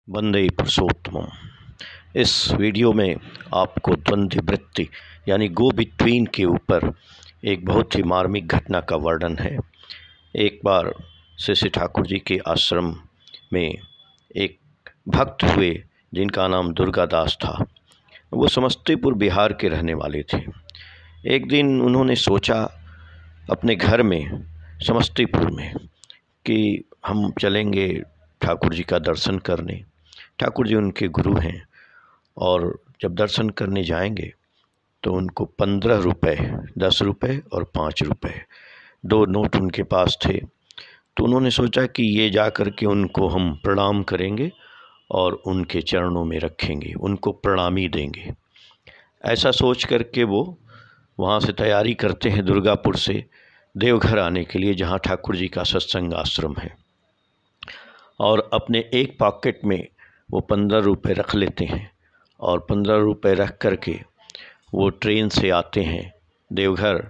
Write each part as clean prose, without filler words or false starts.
वंदे पुरुषोत्तमम। इस वीडियो में आपको द्वंद्व वृत्ति यानी गो बिटवीन के ऊपर एक बहुत ही मार्मिक घटना का वर्णन है। एक बार श्री ठाकुर जी के आश्रम में एक भक्त हुए जिनका नाम दुर्गादास था। वो समस्तीपुर बिहार के रहने वाले थे। एक दिन उन्होंने सोचा अपने घर में समस्तीपुर में कि हम चलेंगे ठाकुर जी का दर्शन करने। ठाकुर जी उनके गुरु हैं और जब दर्शन करने जाएंगे तो उनको 15 रुपये, 10 रुपये और 5 रुपये 2 नोट उनके पास थे। तो उन्होंने सोचा कि ये जा कर के उनको हम प्रणाम करेंगे और उनके चरणों में रखेंगे, उनको प्रणामी देंगे। ऐसा सोच कर के वो वहाँ से तैयारी करते हैं दुर्गापुर से देवघर आने के लिए, जहाँ ठाकुर जी का सत्संग आश्रम है। और अपने एक पॉकेट में वो 15 रुपये रख लेते हैं और 15 रुपये रख कर के वो ट्रेन से आते हैं देवघर।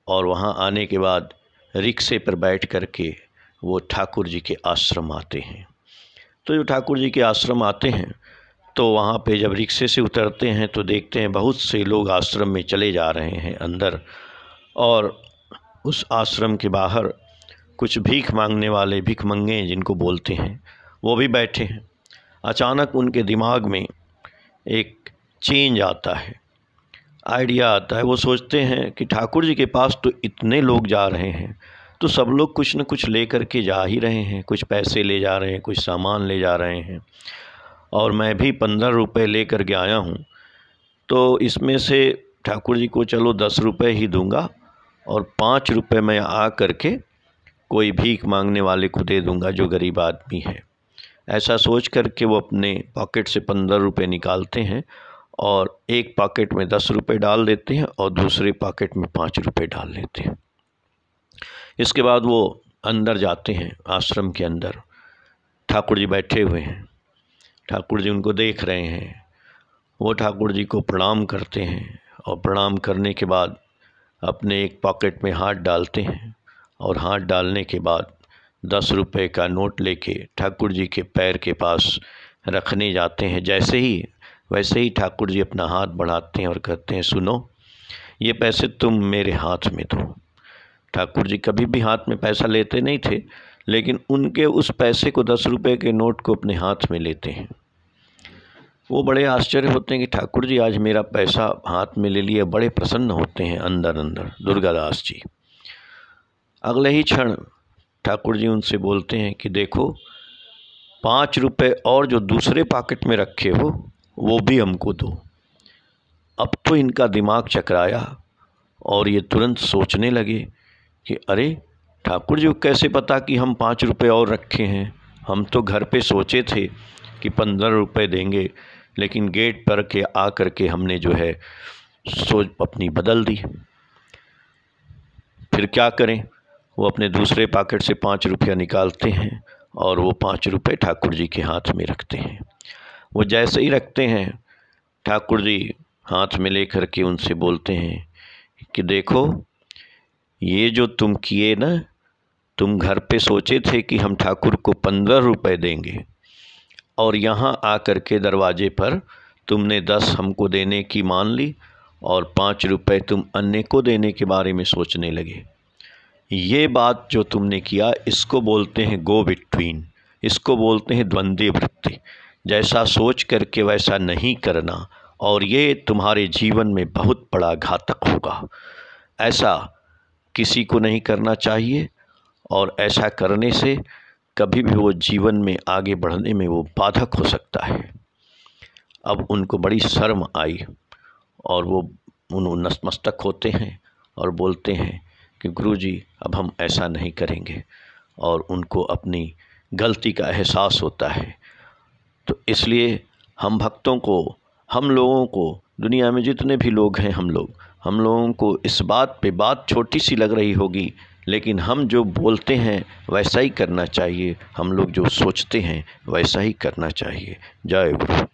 और वहाँ आने के बाद रिक्शे पर बैठ कर के वो ठाकुर जी के आश्रम आते हैं। तो जो ठाकुर जी के आश्रम आते हैं तो वहाँ पे जब रिक्शे से उतरते हैं तो देखते हैं बहुत से लोग आश्रम में चले जा रहे हैं अंदर, और उस आश्रम के बाहर कुछ भीख मांगने वाले, भिखमंगे जिनको बोलते हैं, वो भी बैठे हैं। अचानक उनके दिमाग में एक चेंज आता है, आइडिया आता है। वो सोचते हैं कि ठाकुर जी के पास तो इतने लोग जा रहे हैं, तो सब लोग कुछ न कुछ ले कर के जा ही रहे हैं, कुछ पैसे ले जा रहे हैं, कुछ सामान ले जा रहे हैं, और मैं भी 15 रुपये ले कर के आया हूँ। तो इसमें से ठाकुर जी को चलो 10 रुपये ही दूंगा और 5 रुपये मैं आ कर के कोई भीख मांगने वाले को दे दूंगा जो गरीब आदमी है। ऐसा सोच कर के वो अपने पॉकेट से 15 रुपये निकालते हैं और एक पॉकेट में 10 रुपये डाल देते हैं और दूसरे पॉकेट में 5 रुपये डाल लेते हैं। इसके बाद वो अंदर जाते हैं, आश्रम के अंदर ठाकुर जी बैठे हुए हैं। ठाकुर जी उनको देख रहे हैं। वो ठाकुर जी को प्रणाम करते हैं और प्रणाम करने के बाद अपने एक पॉकेट में हाथ डालते हैं और हाथ डालने के बाद 10 रुपये का नोट लेके ठाकुर जी के पैर के पास रखने जाते हैं। वैसे ही ठाकुर जी अपना हाथ बढ़ाते हैं और कहते हैं, सुनो, ये पैसे तुम मेरे हाथ में दो। ठाकुर जी कभी भी हाथ में पैसा लेते नहीं थे, लेकिन उनके उस पैसे को, 10 रुपये के नोट को अपने हाथ में लेते हैं। वो बड़े आश्चर्य होते हैं कि ठाकुर जी आज मेरा पैसा हाथ में ले लिए। बड़े प्रसन्न होते हैं अंदर अंदर दुर्गादास जी। अगले ही क्षण ठाकुर जी उनसे बोलते हैं कि देखो, 5 रुपये और जो दूसरे पॉकेट में रखे हो वो भी हमको दो। अब तो इनका दिमाग चकराया और ये तुरंत सोचने लगे कि अरे, ठाकुर जी को कैसे पता कि हम 5 रुपये और रखे हैं? हम तो घर पे सोचे थे कि 15 रुपये देंगे, लेकिन गेट पर के आ कर के हमने जो है सोच अपनी बदल दी। फिर क्या करें? वो अपने दूसरे पॉकेट से 5 रुपया निकालते हैं और वो 5 रुपये ठाकुर जी के हाथ में रखते हैं। वो जैसे ही रखते हैं, ठाकुर जी हाथ में ले कर के उनसे बोलते हैं कि देखो, ये जो तुम किए ना, तुम घर पे सोचे थे कि हम ठाकुर को 15 रुपये देंगे, और यहाँ आ कर के दरवाजे पर तुमने 10 हमको देने की मान ली और 5 रुपये तुम अन्य को देने के बारे में सोचने लगे। ये बात जो तुमने किया, इसको बोलते हैं गो बिटवीन, इसको बोलते हैं द्वंद्व वृत्ति। जैसा सोच करके वैसा नहीं करना, और ये तुम्हारे जीवन में बहुत बड़ा घातक होगा। ऐसा किसी को नहीं करना चाहिए, और ऐसा करने से कभी भी वो जीवन में आगे बढ़ने में वो बाधक हो सकता है। अब उनको बड़ी शर्म आई और वो नतमस्तक होते हैं और बोलते हैं कि गुरुजी, अब हम ऐसा नहीं करेंगे। और उनको अपनी गलती का एहसास होता है। तो इसलिए हम भक्तों को, हम लोगों को, दुनिया में जितने भी लोग हैं, हम लोगों को इस बात पे बात छोटी सी लग रही होगी, लेकिन हम जो बोलते हैं वैसा ही करना चाहिए। हम लोग जो सोचते हैं वैसा ही करना चाहिए। जय गुरु।